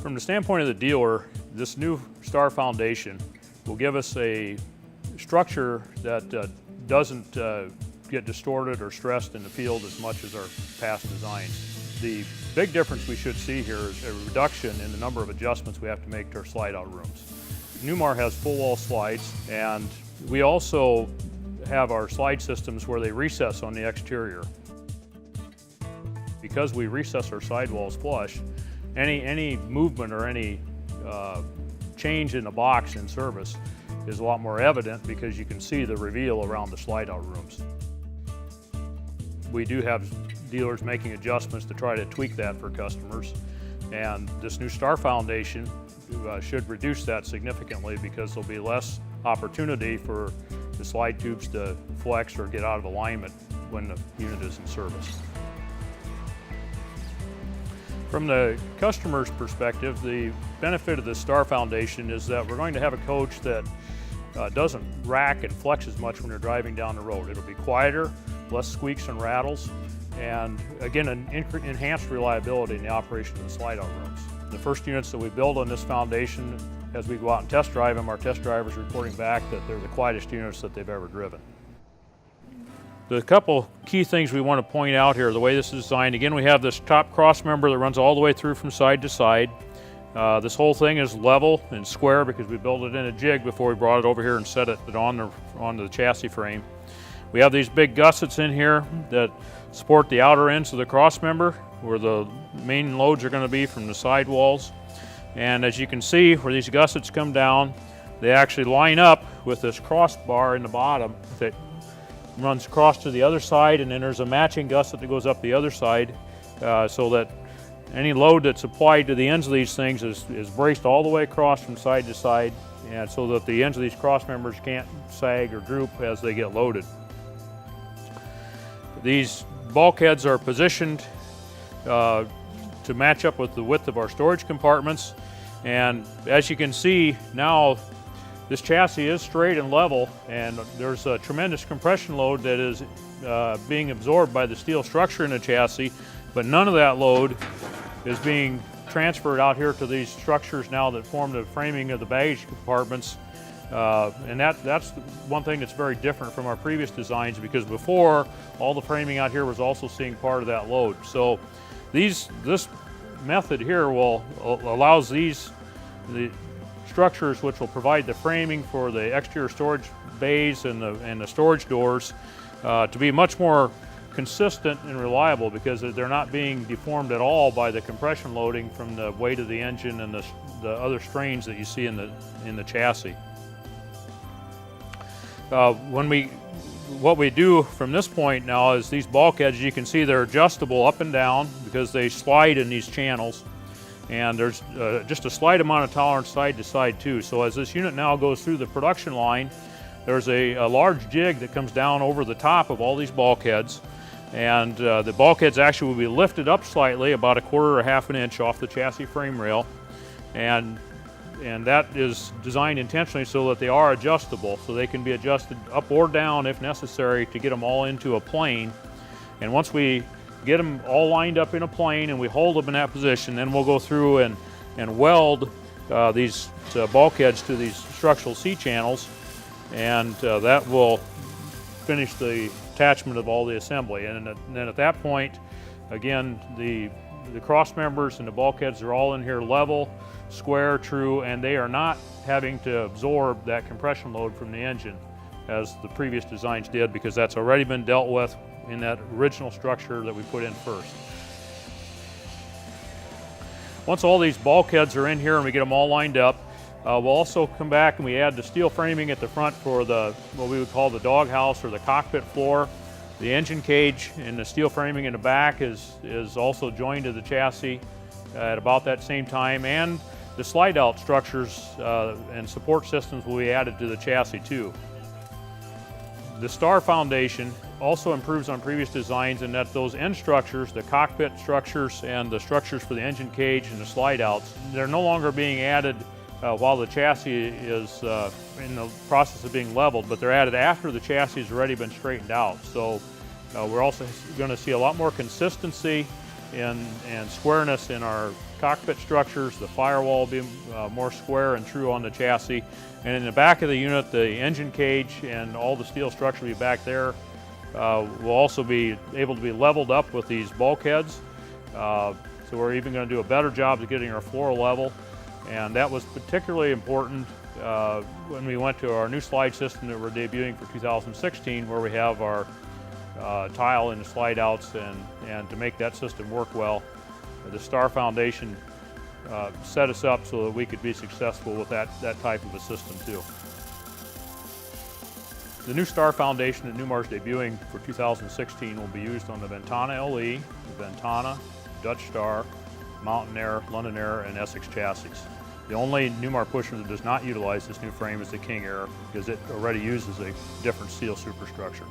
From the standpoint of the dealer, this new STAR foundation will give us a structure that doesn't get distorted or stressed in the field as much as our past designs. The big difference we should see here is a reduction in the number of adjustments we have to make to our slide-out rooms. Newmar has full wall slides, and we also have our slide systems where they recess on the exterior. Because we recess our sidewalls flush, any movement or any change in the box in service is a lot more evident because you can see the reveal around the slide-out rooms. We do have dealers making adjustments to try to tweak that for customers, and this new STAR foundation should reduce that significantly because there'll be less opportunity for the slide tubes to flex or get out of alignment when the unit is in service. From the customer's perspective, the benefit of the STAR foundation is that we're going to have a coach that doesn't rack and flex as much when you're driving down the road. It'll be quieter, less squeaks and rattles, and again, an enhanced reliability in the operation of the slide-out rooms. The first units that we build on this foundation, as we go out and test drive them, our test drivers reporting back that they're the quietest units that they've ever driven. The couple key things we want to point out here, the way this is designed, again, we have this top cross member that runs all the way through from side to side. This whole thing is level and square because we built it in a jig before we brought it over here and set it onto the chassis frame. We have these big gussets in here that support the outer ends of the cross member where the main loads are going to be from the side walls. And as you can see, where these gussets come down, they actually line up with this crossbar in the bottom that runs across to the other side, and then there's a matching gusset that goes up the other side so that any load that's applied to the ends of these things is braced all the way across from side to side, and so that the ends of these cross members can't sag or droop as they get loaded. These bulkheads are positioned to match up with the width of our storage compartments, and as you can see now, this chassis is straight and level, and there's a tremendous compression load that is being absorbed by the steel structure in the chassis, but none of that load is being transferred out here to these structures now that form the framing of the baggage compartments. And that's one thing that's very different from our previous designs, because before, all the framing out here was also seeing part of that load. So this method here allows the structures which will provide the framing for the exterior storage bays and the storage doors to be much more consistent and reliable, because they're not being deformed at all by the compression loading from the weight of the engine and the other strains that you see in the chassis. What we do from this point now is these bulkheads, you can see they're adjustable up and down because they slide in these channels. And there's just a slight amount of tolerance side to side too. So as this unit now goes through the production line, there's a large jig that comes down over the top of all these bulkheads. And the bulkheads actually will be lifted up slightly, about 1/4 or 1/2 an inch off the chassis frame rail. And that is designed intentionally so that they are adjustable, so they can be adjusted up or down if necessary to get them all into a plane. And once we get them all lined up in a plane and we hold them in that position, then we'll go through and weld these bulkheads to these structural C-channels, and that will finish the attachment of all the assembly. And then at that point, again, the cross members and the bulkheads are all in here level, square, true, and they are not having to absorb that compression load from the engine as the previous designs did, because that's already been dealt with in that original structure that we put in first. Once all these bulkheads are in here and we get them all lined up, we'll also come back and we add the steel framing at the front for what we would call the doghouse or the cockpit floor. The engine cage and the steel framing in the back is also joined to the chassis at about that same time, and the slide-out structures and support systems will be added to the chassis too. The STAR foundation also improves on previous designs in that those end structures, the cockpit structures and the structures for the engine cage and the slide-outs, they're no longer being added while the chassis is in the process of being leveled, but they're added after the chassis has already been straightened out. So we're also going to see a lot more consistency and squareness in our cockpit structures. The firewall will be more square and true on the chassis. And in the back of the unit, the engine cage and all the steel structure will be back there. Will also be able to be leveled up with these bulkheads. So we're even going to do a better job of getting our floor level. And that was particularly important when we went to our new slide system that we're debuting for 2016, where we have our tile in the slide outs, and to make that system work well, the STAR Foundation set us up so that we could be successful with that type of a system too. The new STAR Foundation that Newmar's debuting for 2016 will be used on the Ventana LE, the Ventana, Dutch Star, Mountain Air, London Air, and Essex chassis. The only Newmar pusher that does not utilize this new frame is the King Air, because it already uses a different steel superstructure.